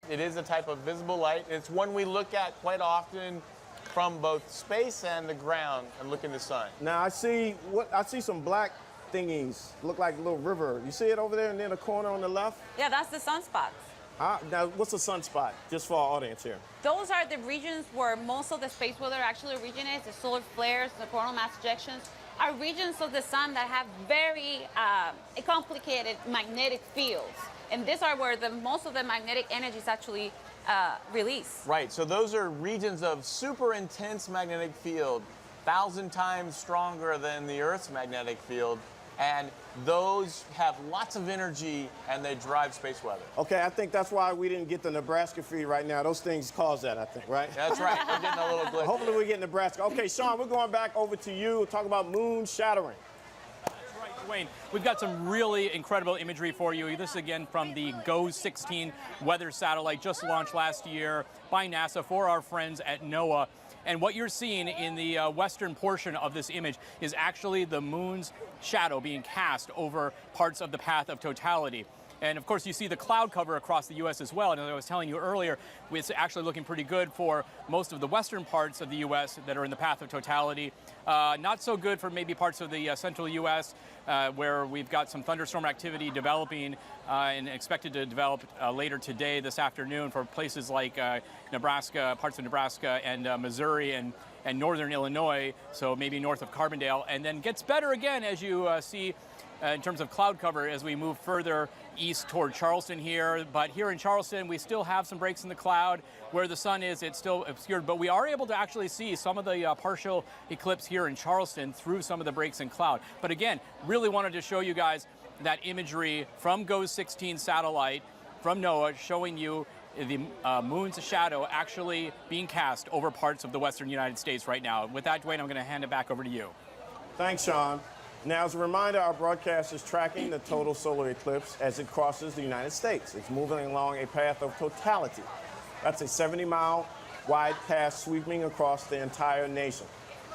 It is a type of visible light. It's one we look at quite often from both space and the ground and look in the sun. Now I see some black thingies, look like a little river. You see it over there near the corner on the left? Yeah, that's the sunspots. Now, what's a sunspot, just for our audience here? Those are the regions where most of the space weather actually originates, the solar flares, the coronal mass ejections, are regions of the sun that have very complicated magnetic fields. And these are where most of the magnetic energy is actually released. Right, so those are regions of super intense magnetic field, 1,000 times stronger than the Earth's magnetic field. And those have lots of energy and they drive space weather. Okay, I think that's why we didn't get the Nebraska feed right now. Those things cause that, I think, right? That's right, we're getting a little glitch. Hopefully we get Nebraska. Okay, Sean, we're going back over to you. We'll talk about moon shattering. That's right, Dwayne. We've got some really incredible imagery for you. This is again from the GOES-16 weather satellite just launched last year by NASA for our friends at NOAA. And what you're seeing in the western portion of this image is actually the moon's shadow being cast over parts of the path of totality. And of course, you see the cloud cover across the U.S. as well. And as I was telling you earlier, it's actually looking pretty good for most of the western parts of the U.S. that are in the path of totality. Not so good for maybe parts of the central U.S. Where we've got some thunderstorm activity developing and expected to develop later today, this afternoon, for places like Nebraska, parts of Nebraska and Missouri and northern Illinois, so maybe north of Carbondale, and then gets better again as you see in terms of cloud cover as we move further east toward Charleston here. But here in Charleston, we still have some breaks in the cloud. Where the sun is, it's still obscured, but we are able to actually see some of the partial eclipse here in Charleston through some of the breaks in cloud. But again, really wanted to show you guys that imagery from GOES-16 satellite from NOAA showing you the moon's shadow actually being cast over parts of the western United States right now. With that, Dwayne, I'm going to hand it back over to you. Thanks, Sean. Now, as a reminder, our broadcast is tracking the total solar eclipse as it crosses the United States. It's moving along a path of totality. That's a 70-mile wide path sweeping across the entire nation.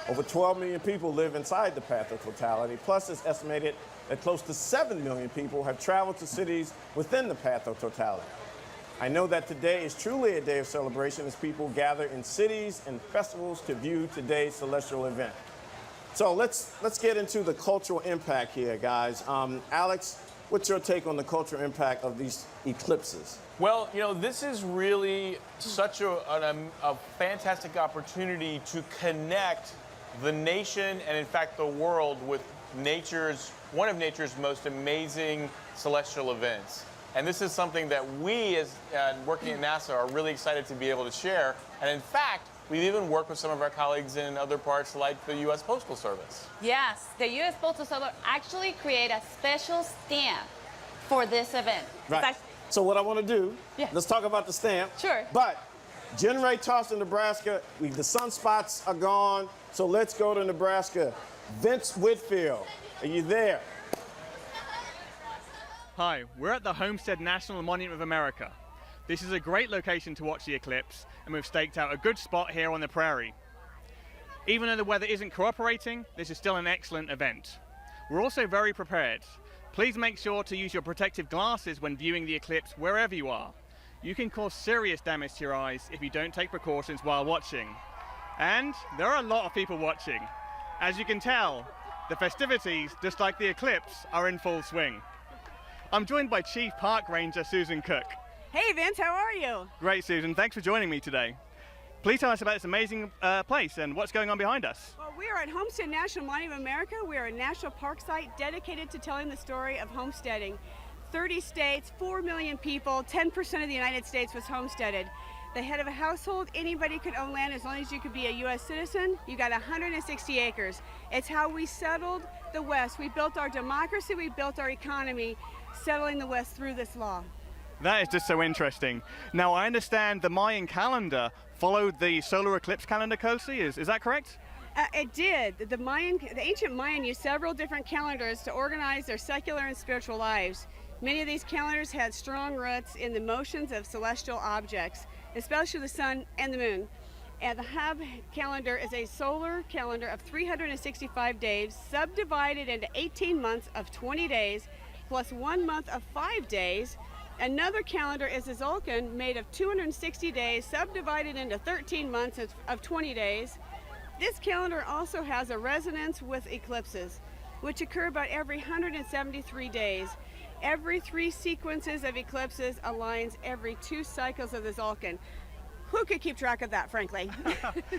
Over 12 million people live inside the path of totality, plus it's estimated that close to 7 million people have traveled to cities within the path of totality. I know that today is truly a day of celebration as people gather in cities and festivals to view today's celestial event. So let's get into the cultural impact here, guys. Alex, what's your take on the cultural impact of these eclipses? Well, you know, this is really such a fantastic opportunity to connect the nation and, in fact, the world with one of nature's most amazing celestial events. And this is something that we, as working at NASA, are really excited to be able to share. And in fact, we've even worked with some of our colleagues in other parts like the U.S. Postal Service. Yes, the U.S. Postal Service actually created a special stamp for this event. Right. So what I want to do, let's talk about the stamp. Sure. But Jen Ray Tossin, Nebraska, the sunspots are gone, so let's go to Nebraska. Vince Whitfield, are you there? Hi, we're at the Homestead National Monument of America. This is a great location to watch the eclipse, and we've staked out a good spot here on the prairie. Even though the weather isn't cooperating, this is still an excellent event. We're also very prepared. Please make sure to use your protective glasses when viewing the eclipse wherever you are. You can cause serious damage to your eyes if you don't take precautions while watching. And there are a lot of people watching. As you can tell, the festivities, just like the eclipse, are in full swing. I'm joined by Chief Park Ranger Susan Cook. Hey Vince, how are you? Great, Susan. Thanks for joining me today. Please tell us about this amazing place and what's going on behind us. Well, we are at Homestead National Monument of America. We are a national park site dedicated to telling the story of homesteading. 30 states, 4 million people, 10% of the United States was homesteaded. The head of a household, anybody could own land as long as you could be a U.S. citizen. You got 160 acres. It's how we settled the West. We built our democracy, we built our economy, settling the West through this law. That is just so interesting. Now, I understand the Mayan calendar followed the solar eclipse calendar closely. Is that correct? It did. The ancient Mayan used several different calendars to organize their secular and spiritual lives. Many of these calendars had strong roots in the motions of celestial objects, especially the sun and the moon. And the Hab calendar is a solar calendar of 365 days, subdivided into 18 months of 20 days, plus 1 month of 5 days, Another calendar is a Tzolk'in made of 260 days, subdivided into 13 months of 20 days. This calendar also has a resonance with eclipses, which occur about every 173 days. Every 3 sequences of eclipses aligns every 2 cycles of the Tzolk'in. Who could keep track of that, frankly?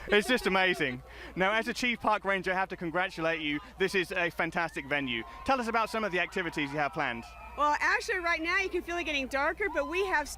It's just amazing. Now, as a Chief Park Ranger, I have to congratulate you. This is a fantastic venue. Tell us about some of the activities you have planned. Well, actually, right now you can feel it getting darker, but we have